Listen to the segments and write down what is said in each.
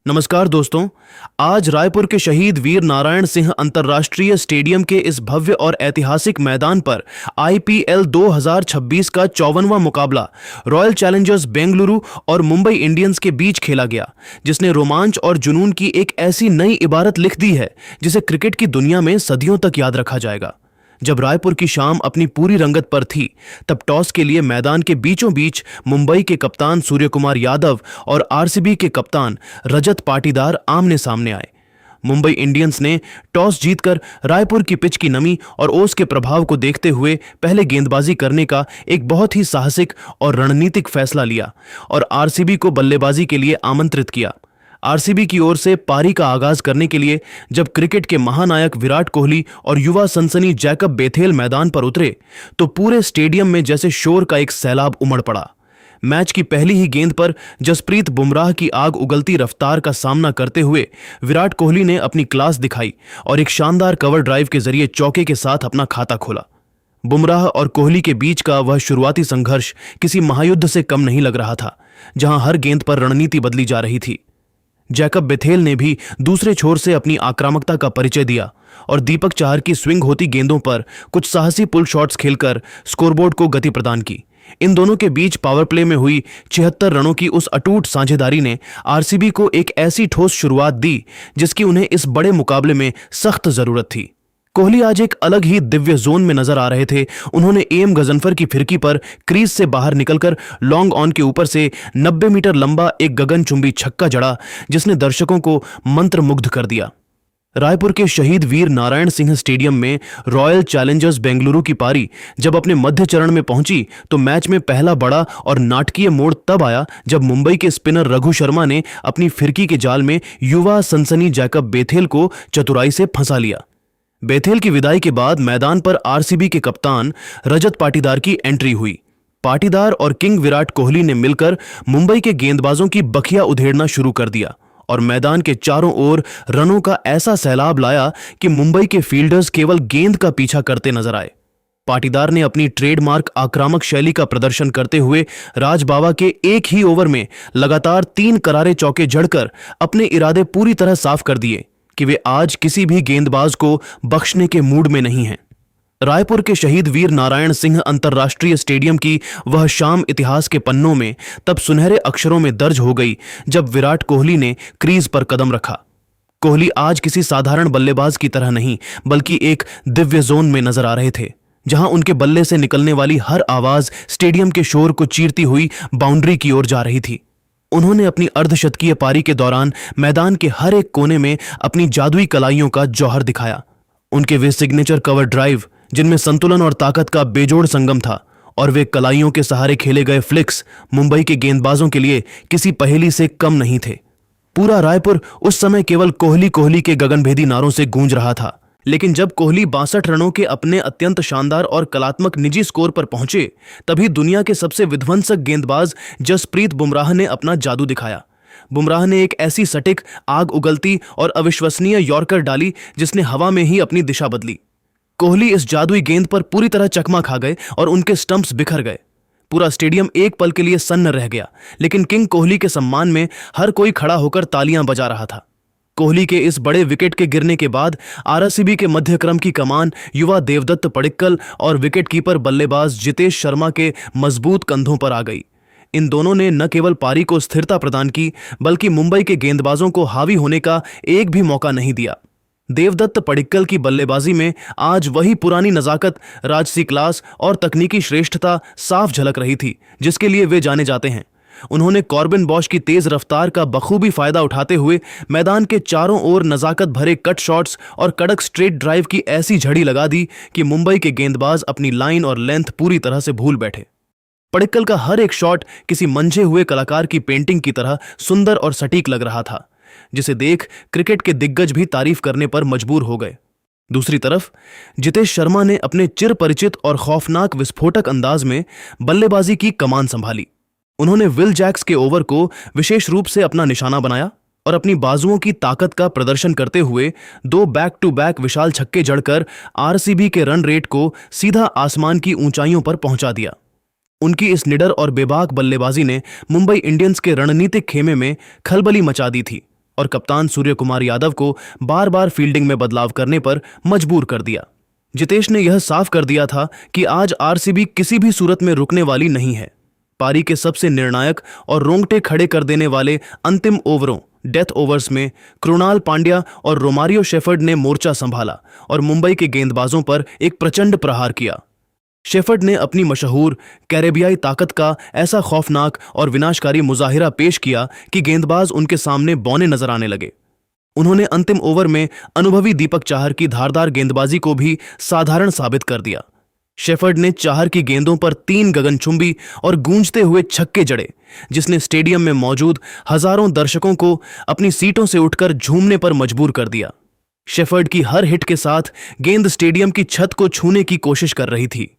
नमस्कार दोस्तों। आज रायपुर के शहीद वीर नारायण सिंह अंतर्राष्ट्रीय स्टेडियम के इस भव्य और ऐतिहासिक मैदान पर आईपीएल 2026 का 54वां मुकाबला रॉयल चैलेंजर्स बेंगलुरु और मुंबई इंडियंस के बीच खेला गया, जिसने रोमांच और जुनून की एक ऐसी नई इबारत लिख दी है जिसे क्रिकेट की दुनिया में सदियों तक याद रखा जाएगा। जब रायपुर की शाम अपनी पूरी रंगत पर थी, तब टॉस के लिए मैदान के बीचों बीच मुंबई के कप्तान सूर्यकुमार यादव और आरसीबी के कप्तान रजत पाटीदार आमने सामने आए। मुंबई इंडियंस ने टॉस जीतकर रायपुर की पिच की नमी और ओस के प्रभाव को देखते हुए पहले गेंदबाजी करने का एक बहुत ही साहसिक और रणनीतिक फैसला लिया और आरसीबी को बल्लेबाजी के लिए आमंत्रित किया। आरसीबी की ओर से पारी का आगाज करने के लिए जब क्रिकेट के महानायक विराट कोहली और युवा सनसनी जैकब बेथेल मैदान पर उतरे, तो पूरे स्टेडियम में जैसे शोर का एक सैलाब उमड़ पड़ा। मैच की पहली ही गेंद पर जसप्रीत बुमराह की आग उगलती रफ्तार का सामना करते हुए विराट कोहली ने अपनी क्लास दिखाई और एक शानदार कवर ड्राइव के जरिए चौके के साथ अपना खाता खोला। बुमराह और कोहली के बीच का वह शुरुआती संघर्ष किसी महायुद्ध से कम नहीं लग रहा था, जहां हर गेंद पर रणनीति बदली जा रही थी। जैकब बेथेल ने भी दूसरे छोर से अपनी आक्रामकता का परिचय दिया और दीपक चाहर की स्विंग होती गेंदों पर कुछ साहसी पुल शॉट्स खेलकर स्कोरबोर्ड को गति प्रदान की। इन दोनों के बीच पावर प्ले में हुई 76 रनों की उस अटूट साझेदारी ने आरसीबी को एक ऐसी ठोस शुरुआत दी जिसकी उन्हें इस बड़े मुकाबले में सख्त जरूरत थी। कोहली आज एक अलग ही दिव्य जोन में नजर आ रहे थे। उन्होंने एम गजनफर की फिरकी पर क्रीज से बाहर निकलकर लॉन्ग ऑन के ऊपर से 90 मीटर लंबा एक गगनचुंबी छक्का जड़ा, जिसने दर्शकों को मंत्रमुग्ध कर दिया। रायपुर के शहीद वीर नारायण सिंह स्टेडियम में रॉयल चैलेंजर्स बेंगलुरु की पारी जब अपने मध्य चरण में पहुंची, तो मैच में पहला बड़ा और नाटकीय मोड़ तब आया जब मुंबई के स्पिनर रघु शर्मा ने अपनी फिरकी के जाल में युवा सनसनी जैकब बेथेल को चतुराई से फंसा लिया। बेथेल की विदाई के बाद मैदान पर आरसीबी के कप्तान रजत पाटीदार की एंट्री हुई। पाटीदार और किंग विराट कोहली ने मिलकर मुंबई के गेंदबाजों की बखिया उधेड़ना शुरू कर दिया और मैदान के चारों ओर रनों का ऐसा सैलाब लाया कि मुंबई के फील्डर्स केवल गेंद का पीछा करते नजर आए। पाटीदार ने अपनी ट्रेडमार्क आक्रामक शैली का प्रदर्शन करते हुए राजबावा के एक ही ओवर में लगातार 3 करारे चौके जड़कर अपने इरादे पूरी तरह साफ कर दिए कि वे आज किसी भी गेंदबाज को बख्शने के मूड में नहीं हैं। रायपुर के शहीद वीर नारायण सिंह अंतर्राष्ट्रीय स्टेडियम की वह शाम इतिहास के पन्नों में तब सुनहरे अक्षरों में दर्ज हो गई जब विराट कोहली ने क्रीज पर कदम रखा। कोहली आज किसी साधारण बल्लेबाज की तरह नहीं, बल्कि एक दिव्य जोन में नजर आ रहे थे, जहां उनके बल्ले से निकलने वाली हर आवाज स्टेडियम के शोर को चीरती हुई बाउंड्री की ओर जा रही थी। उन्होंने अपनी अर्धशतकीय पारी के दौरान मैदान के हर एक कोने में अपनी जादुई कलाइयों का जौहर दिखाया। उनके वे सिग्नेचर कवर ड्राइव, जिनमें संतुलन और ताकत का बेजोड़ संगम था, और वे कलाइयों के सहारे खेले गए फ्लिक्स मुंबई के गेंदबाजों के लिए किसी पहेली से कम नहीं थे। पूरा रायपुर उस समय केवल कोहली कोहली के गगनभेदी नारों से गूंज रहा था। लेकिन जब कोहली 62 रनों के अपने अत्यंत शानदार और कलात्मक निजी स्कोर पर पहुंचे, तभी दुनिया के सबसे विध्वंसक गेंदबाज जसप्रीत बुमराह ने अपना जादू दिखाया। बुमराह ने एक ऐसी सटीक, आग उगलती और अविश्वसनीय यॉर्कर डाली जिसने हवा में ही अपनी दिशा बदली। कोहली इस जादुई गेंद पर पूरी तरह चकमा खा गए और उनके स्टंप्स बिखर गए। पूरा स्टेडियम एक पल के लिए सन्न रह गया, लेकिन किंग कोहली के सम्मान में हर कोई खड़ा होकर तालियां बजा रहा था। कोहली के इस बड़े विकेट के गिरने के बाद आरसीबी के मध्यक्रम की कमान युवा देवदत्त पडिक्कल और विकेटकीपर बल्लेबाज जितेश शर्मा के मजबूत कंधों पर आ गई। इन दोनों ने न केवल पारी को स्थिरता प्रदान की, बल्कि मुंबई के गेंदबाजों को हावी होने का एक भी मौका नहीं दिया। देवदत्त पडिक्कल की बल्लेबाजी में आज वही पुरानी नजाकत, राजसी क्लास और तकनीकी श्रेष्ठता साफ झलक रही थी जिसके लिए वे जाने जाते हैं। उन्होंने कॉर्बिन बॉश की तेज रफ्तार का बखूबी फायदा उठाते हुए मैदान के चारों ओर नजाकत भरे कट शॉट्स और कड़क स्ट्रेट ड्राइव की ऐसी झड़ी लगा दी कि मुंबई के गेंदबाज अपनी लाइन और लेंथ पूरी तरह से भूल बैठे। पडिक्कल का हर एक शॉट किसी मंझे हुए कलाकार की पेंटिंग की तरह सुंदर और सटीक लग रहा था, जिसे देख क्रिकेट के दिग्गज भी तारीफ करने पर मजबूर हो गए। दूसरी तरफ जितेश शर्मा ने अपने चिर परिचित और खौफनाक विस्फोटक अंदाज में बल्लेबाजी की कमान संभाली। उन्होंने विल जैक्स के ओवर को विशेष रूप से अपना निशाना बनाया और अपनी बाजुओं की ताकत का प्रदर्शन करते हुए 2 बैक टू बैक विशाल छक्के जड़कर आरसीबी के रन रेट को सीधा आसमान की ऊंचाइयों पर पहुंचा दिया। उनकी इस निडर और बेबाक बल्लेबाजी ने मुंबई इंडियंस के रणनीतिक खेमे में खलबली मचा दी थी और कप्तान सूर्य कुमार यादव को बार बार फील्डिंग में बदलाव करने पर मजबूर कर दिया। जितेश ने यह साफ कर दिया था कि आज आरसीबी किसी भी सूरत में रुकने वाली नहीं है। पारी के सबसे निर्णायक और रोंगटे खड़े कर देने वाले अंतिम ओवरों डेथ ओवर्स में कृणाल पांड्या और रोमारियो शेफर्ड ने मोर्चा संभाला और मुंबई के गेंदबाजों पर एक प्रचंड प्रहार किया। शेफर्ड ने अपनी मशहूर कैरेबियाई ताकत का ऐसा खौफनाक और विनाशकारी मुजाहिरा पेश किया कि गेंदबाज उनके सामने बौने नजर आने लगे। उन्होंने अंतिम ओवर में अनुभवी दीपक चाहर की धारदार गेंदबाजी को भी साधारण साबित कर दिया। शेफर्ड ने चाहर की गेंदों पर 3 गगनचुंबी और गूंजते हुए छक्के जड़े, जिसने स्टेडियम में मौजूद हजारों दर्शकों को अपनी सीटों से उठकर झूमने पर मजबूर कर दिया। शेफर्ड की हर हिट के साथ गेंद स्टेडियम की छत को छूने की कोशिश कर रही थी।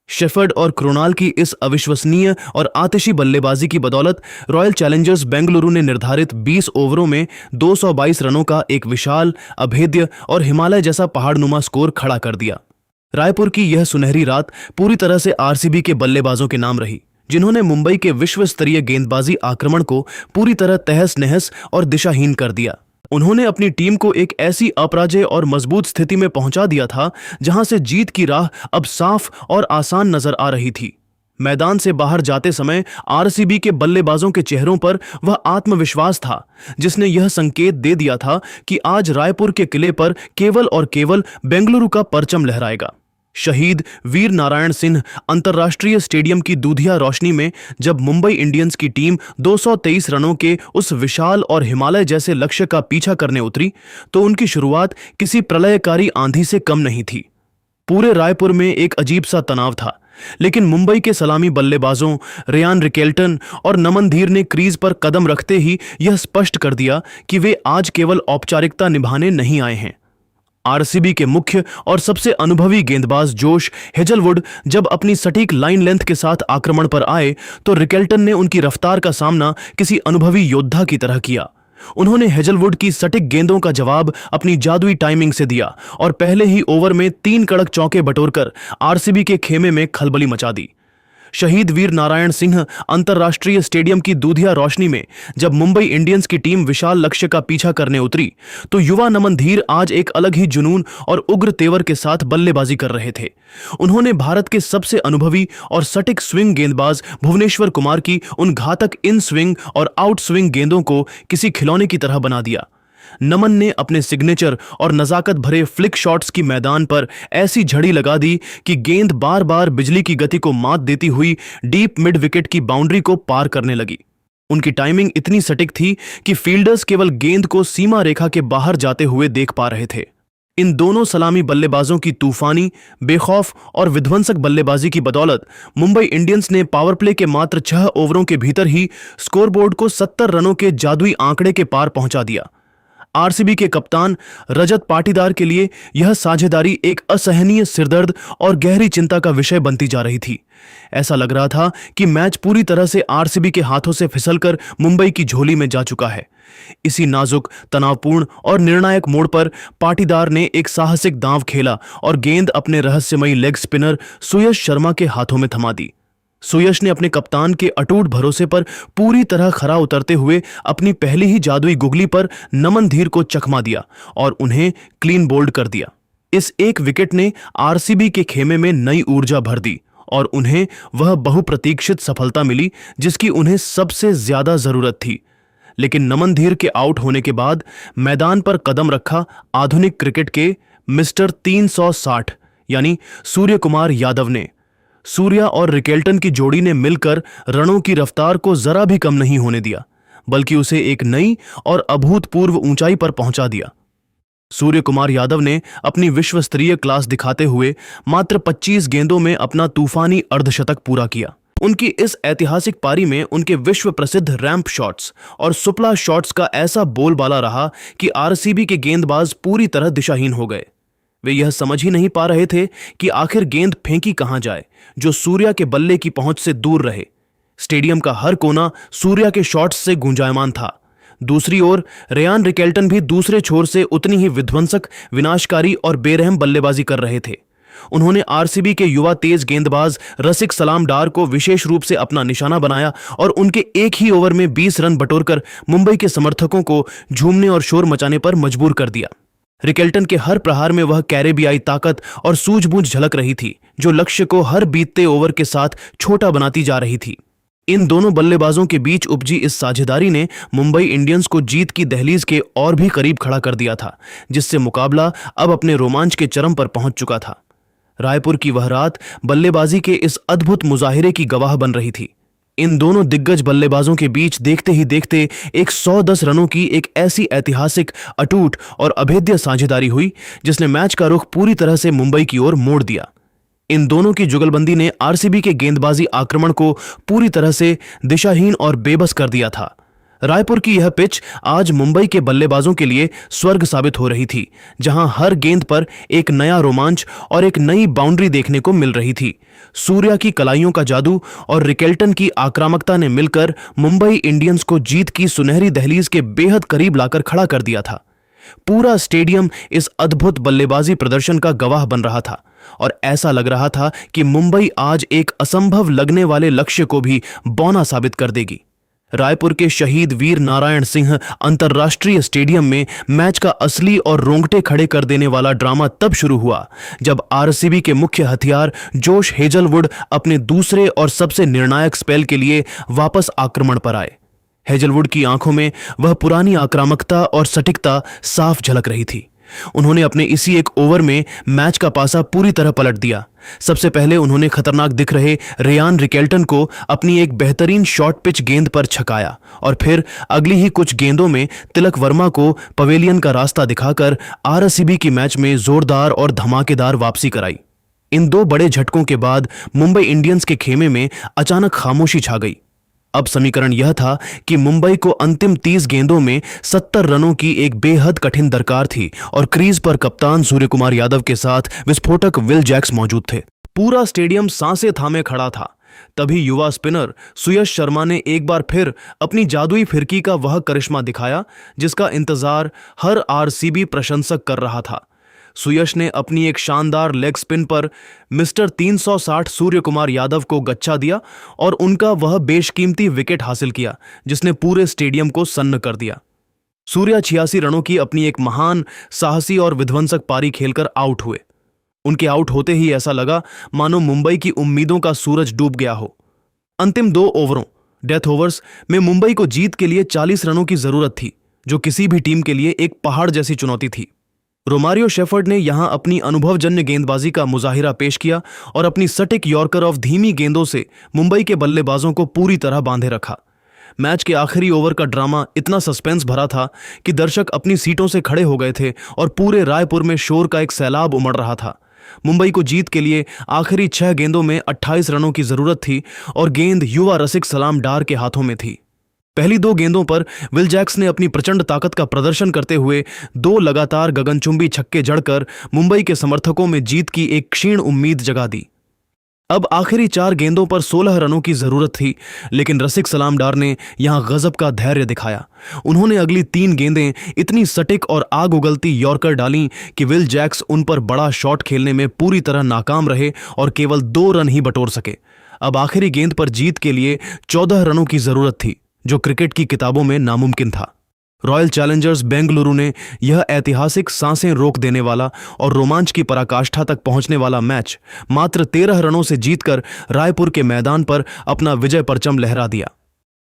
शेफर्ड और कृणाल की इस अविश्वसनीय और आतिशी बल्लेबाजी की बदौलत रॉयल चैलेंजर्स बेंगलुरु ने निर्धारित 20 ओवरों में 222 रनों का एक विशाल, अभेद्य और हिमालय जैसा पहाड़नुमा स्कोर खड़ा कर दिया। रायपुर की यह सुनहरी रात पूरी तरह से आरसीबी के बल्लेबाजों के नाम रही, जिन्होंने मुंबई के विश्व स्तरीय गेंदबाजी आक्रमण को पूरी तरह तहस नहस और दिशाहीन कर दिया। उन्होंने अपनी टीम को एक ऐसी अपराजय और मजबूत स्थिति में पहुंचा दिया था जहां से जीत की राह अब साफ और आसान नजर आ रही थी। मैदान से बाहर जाते समय आरसीबी के बल्लेबाजों के चेहरों पर वह आत्मविश्वास था जिसने यह संकेत दे दिया था कि आज रायपुर के किले पर केवल और केवल बेंगलुरु का परचम लहराएगा। शहीद वीर नारायण सिंह अंतर्राष्ट्रीय स्टेडियम की दूधिया रोशनी में जब मुंबई इंडियंस की टीम 223 रनों के उस विशाल और हिमालय जैसे लक्ष्य का पीछा करने उतरी तो उनकी शुरुआत किसी प्रलयकारी आंधी से कम नहीं थी। पूरे रायपुर में एक अजीब सा तनाव था, लेकिन मुंबई के सलामी बल्लेबाजों रेयान रिकेल्टन और नमन धीर ने क्रीज पर कदम रखते ही यह स्पष्ट कर दिया कि वे आज केवल औपचारिकता निभाने नहीं आए हैं। आरसीबी के मुख्य और सबसे अनुभवी गेंदबाज जोश हेजलवुड जब अपनी सटीक लाइन लेंथ के साथ आक्रमण पर आए तो रिकेल्टन ने उनकी रफ्तार का सामना किसी अनुभवी योद्धा की तरह किया। उन्होंने हेजलवुड की सटीक गेंदों का जवाब अपनी जादुई टाइमिंग से दिया और पहले ही ओवर में 3 कड़क चौके बटोरकर आरसीबी के खेमे में खलबली मचा दी। शहीद वीर नारायण सिंह अंतर्राष्ट्रीय स्टेडियम की दूधिया रोशनी में जब मुंबई इंडियंस की टीम विशाल लक्ष्य का पीछा करने उतरी तो युवा नमन धीर आज एक अलग ही जुनून और उग्र तेवर के साथ बल्लेबाजी कर रहे थे। उन्होंने भारत के सबसे अनुभवी और सटीक स्विंग गेंदबाज भुवनेश्वर कुमार की उन घातक इन स्विंग और आउट स्विंग गेंदों को किसी खिलौने की तरह बना दिया। नमन ने अपने सिग्नेचर और नजाकत भरे फ्लिक शॉट्स की मैदान पर ऐसी झड़ी लगा दी कि गेंद बार बार बिजली की गति को मात देती हुई डीप मिड विकेट की बाउंड्री को पार करने लगी। उनकी टाइमिंग इतनी सटीक थी कि फील्डर्स केवल गेंद को सीमा रेखा के बाहर जाते हुए देख पा रहे थे। इन दोनों सलामी बल्लेबाजों की तूफानी, बेखौफ और विध्वंसक बल्लेबाजी की बदौलत मुंबई इंडियंस ने पावर प्ले के मात्र 6 ओवरों के भीतर ही स्कोरबोर्ड को 70 रनों के जादुई आंकड़े के पार पहुंचा दिया। आरसीबी के कप्तान रजत पाटीदार के लिए यह साझेदारी एक असहनीय सिरदर्द और गहरी चिंता का विषय बनती जा रही थी। ऐसा लग रहा था कि मैच पूरी तरह से आरसीबी के हाथों से फिसलकर मुंबई की झोली में जा चुका है। इसी नाजुक, तनावपूर्ण और निर्णायक मोड़ पर पाटीदार ने एक साहसिक दांव खेला और गेंद अपने रहस्यमयी लेग स्पिनर सुयश शर्मा के हाथों में थमा दी। सुयश ने अपने कप्तान के अटूट भरोसे पर पूरी तरह खरा उतरते हुए अपनी पहली ही जादुई गुगली पर नमन धीर को चकमा दिया और उन्हें क्लीन बोल्ड कर दिया। इस एक विकेट ने आरसीबी के खेमे में नई ऊर्जा भर दी और उन्हें वह बहुप्रतीक्षित सफलता मिली जिसकी उन्हें सबसे ज्यादा जरूरत थी। लेकिन नमन धीर के आउट होने के बाद मैदान पर कदम रखा आधुनिक क्रिकेट के मिस्टर 360 यानी सूर्य कुमार यादव ने। सूर्या और रिकेल्टन की जोड़ी ने मिलकर रनों की रफ्तार को जरा भी कम नहीं होने दिया, बल्कि उसे एक नई और अभूतपूर्व ऊंचाई पर पहुंचा दिया। सूर्य कुमार यादव ने अपनी विश्व स्तरीय क्लास दिखाते हुए मात्र 25 गेंदों में अपना तूफानी अर्धशतक पूरा किया। उनकी इस ऐतिहासिक पारी में उनके विश्व प्रसिद्ध रैंप शॉट्स और सुपला शॉट्स का ऐसा बोलबाला रहा कि आरसीबी के गेंदबाज पूरी तरह दिशाहीन हो गए। वे यह समझ ही नहीं पा रहे थे कि आखिर गेंद फेंकी कहां जाए जो सूर्या के बल्ले की पहुंच से दूर रहे। स्टेडियम का हर कोना सूर्या के शॉट्स से गूंजायमान था। दूसरी ओर रेयान रिकेल्टन भी दूसरे छोर से उतनी ही विध्वंसक, विनाशकारी और बेरहम बल्लेबाजी कर रहे थे। उन्होंने आरसीबी के युवा तेज गेंदबाज रसिक सलाम डार को विशेष रूप से अपना निशाना बनाया और उनके एक ही ओवर में 20 रन बटोरकर मुंबई के समर्थकों को झूमने और शोर मचाने पर मजबूर कर दिया। रिकेल्टन के हर प्रहार में वह कैरेबियाई ताकत और सूझबूझ झलक रही थी, जो लक्ष्य को हर बीतते ओवर के साथ छोटा बनाती जा रही थी। इन दोनों बल्लेबाजों के बीच उपजी इस साझेदारी ने मुंबई इंडियंस को जीत की दहलीज के और भी करीब खड़ा कर दिया था, जिससे मुकाबला अब अपने रोमांच के चरम पर पहुंच चुका था। रायपुर की वह रात बल्लेबाजी के इस अद्भुत मुजाहिरे की गवाह बन रही थी। इन दोनों दिग्गज बल्लेबाजों के बीच देखते ही देखते एक 110 रनों की एक ऐसी ऐतिहासिक, अटूट और अभेद्य साझेदारी हुई जिसने मैच का रुख पूरी तरह से मुंबई की ओर मोड़ दिया। इन दोनों की जुगलबंदी ने आरसीबी के गेंदबाजी आक्रमण को पूरी तरह से दिशाहीन और बेबस कर दिया था। रायपुर की यह पिच आज मुंबई के बल्लेबाजों के लिए स्वर्ग साबित हो रही थी, जहां हर गेंद पर एक नया रोमांच और एक नई बाउंड्री देखने को मिल रही थी। सूर्या की कलाइयों का जादू और रिकेल्टन की आक्रामकता ने मिलकर मुंबई इंडियंस को जीत की सुनहरी दहलीज के बेहद करीब लाकर खड़ा कर दिया था। पूरा स्टेडियम इस अद्भुत बल्लेबाजी प्रदर्शन का गवाह बन रहा था और ऐसा लग रहा था कि मुंबई आज एक असंभव लगने वाले लक्ष्य को भी बौना साबित कर देगी। रायपुर के शहीद वीर नारायण सिंह अंतर्राष्ट्रीय स्टेडियम में मैच का असली और रोंगटे खड़े कर देने वाला ड्रामा तब शुरू हुआ जब आरसीबी के मुख्य हथियार जोश हेजलवुड अपने दूसरे और सबसे निर्णायक स्पेल के लिए वापस आक्रमण पर आए। हेजलवुड की आंखों में वह पुरानी आक्रामकता और सटीकता साफ झलक रही थी। उन्होंने अपने इसी एक ओवर में मैच का पासा पूरी तरह पलट दिया। सबसे पहले उन्होंने खतरनाक दिख रहे रेयान रिकेल्टन को अपनी एक बेहतरीन शॉर्ट पिच गेंद पर छकाया और फिर अगली ही कुछ गेंदों में तिलक वर्मा को पवेलियन का रास्ता दिखाकर आरसीबी की मैच में जोरदार और धमाकेदार वापसी कराई। इन दो बड़े झटकों के बाद मुंबई इंडियंस के खेमे में अचानक खामोशी छा गई। अब समीकरण यह था कि मुंबई को अंतिम 30 गेंदों में 70 रनों की एक बेहद कठिन दरकार थी और क्रीज पर कप्तान सूर्यकुमार यादव के साथ विस्फोटक विल जैक्स मौजूद थे। पूरा स्टेडियम सांसें थामे खड़ा था। तभी युवा स्पिनर सुयश शर्मा ने एक बार फिर अपनी जादुई फिरकी का वह करिश्मा दिखाया जिसका इंतजार हर आरसीबी प्रशंसक कर रहा था। सुयश ने अपनी एक शानदार लेग स्पिन पर मिस्टर 360 सूर्यकुमार यादव को गच्चा दिया और उनका वह बेशकीमती विकेट हासिल किया जिसने पूरे स्टेडियम को सन्न कर दिया। सूर्या 86 रनों की अपनी एक महान, साहसी और विध्वंसक पारी खेलकर आउट हुए। उनके आउट होते ही ऐसा लगा मानो मुंबई की उम्मीदों का सूरज डूब गया हो। अंतिम 2 ओवरों, डेथ ओवर्स में मुंबई को जीत के लिए 40 रनों की जरूरत थी, जो किसी भी टीम के लिए एक पहाड़ जैसी चुनौती थी। रोमारियो शेफर्ड ने यहां अपनी अनुभवजन्य गेंदबाजी का मुजाहिरा पेश किया और अपनी सटीक यॉर्कर ऑफ धीमी गेंदों से मुंबई के बल्लेबाजों को पूरी तरह बांधे रखा। मैच के आखिरी ओवर का ड्रामा इतना सस्पेंस भरा था कि दर्शक अपनी सीटों से खड़े हो गए थे और पूरे रायपुर में शोर का एक सैलाब उमड़ रहा था। मुंबई को जीत के लिए आखिरी 6 गेंदों में 28 रनों की जरूरत थी और गेंद युवा रसिक सलाम डार के हाथों में थी। पहली 2 गेंदों पर विल जैक्स ने अपनी प्रचंड ताकत का प्रदर्शन करते हुए 2 लगातार गगनचुंबी छक्के जड़कर मुंबई के समर्थकों में जीत की एक क्षीण उम्मीद जगा दी। अब आखिरी 4 गेंदों पर 16 रनों की जरूरत थी, लेकिन रसिक सलाम डार ने यहां गजब का धैर्य दिखाया। उन्होंने अगली 3 गेंदें इतनी सटीक और आग उगलती यॉर्कर डालीं कि विल जैक्स उन पर बड़ा शॉट खेलने में पूरी तरह नाकाम रहे और केवल 2 रन ही बटोर सके। अब आखिरी गेंद पर जीत के लिए 14 रनों की जरूरत थी, जो क्रिकेट की किताबों में नामुमकिन था। रॉयल चैलेंजर्स बेंगलुरु ने यह ऐतिहासिक, सांसें रोक देने वाला और रोमांच की पराकाष्ठा तक पहुंचने वाला मैच मात्र 13 रनों से जीतकर रायपुर के मैदान पर अपना विजय परचम लहरा दिया।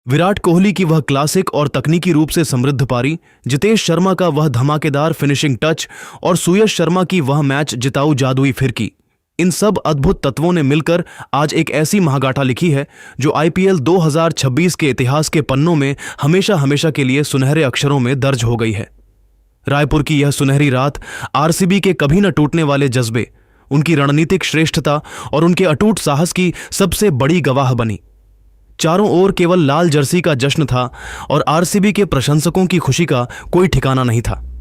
विराट कोहली की वह क्लासिक और तकनीकी रूप से समृद्ध पारी, जितेश शर्मा का वह धमाकेदार फिनिशिंग टच और सुयश शर्मा की वह मैच जिताऊ जादुई फिरकी, इन सब अद्भुत तत्वों ने मिलकर आज एक ऐसी महागाथा लिखी है जो आईपीएल 2026 के इतिहास के पन्नों में हमेशा हमेशा के लिए सुनहरे अक्षरों में दर्ज हो गई है। रायपुर की यह सुनहरी रात आरसीबी के कभी न टूटने वाले जज्बे, उनकी रणनीतिक श्रेष्ठता और उनके अटूट साहस की सबसे बड़ी गवाह बनी। चारों ओर केवल लाल जर्सी का जश्न था और आरसीबी के प्रशंसकों की खुशी का कोई ठिकाना नहीं था।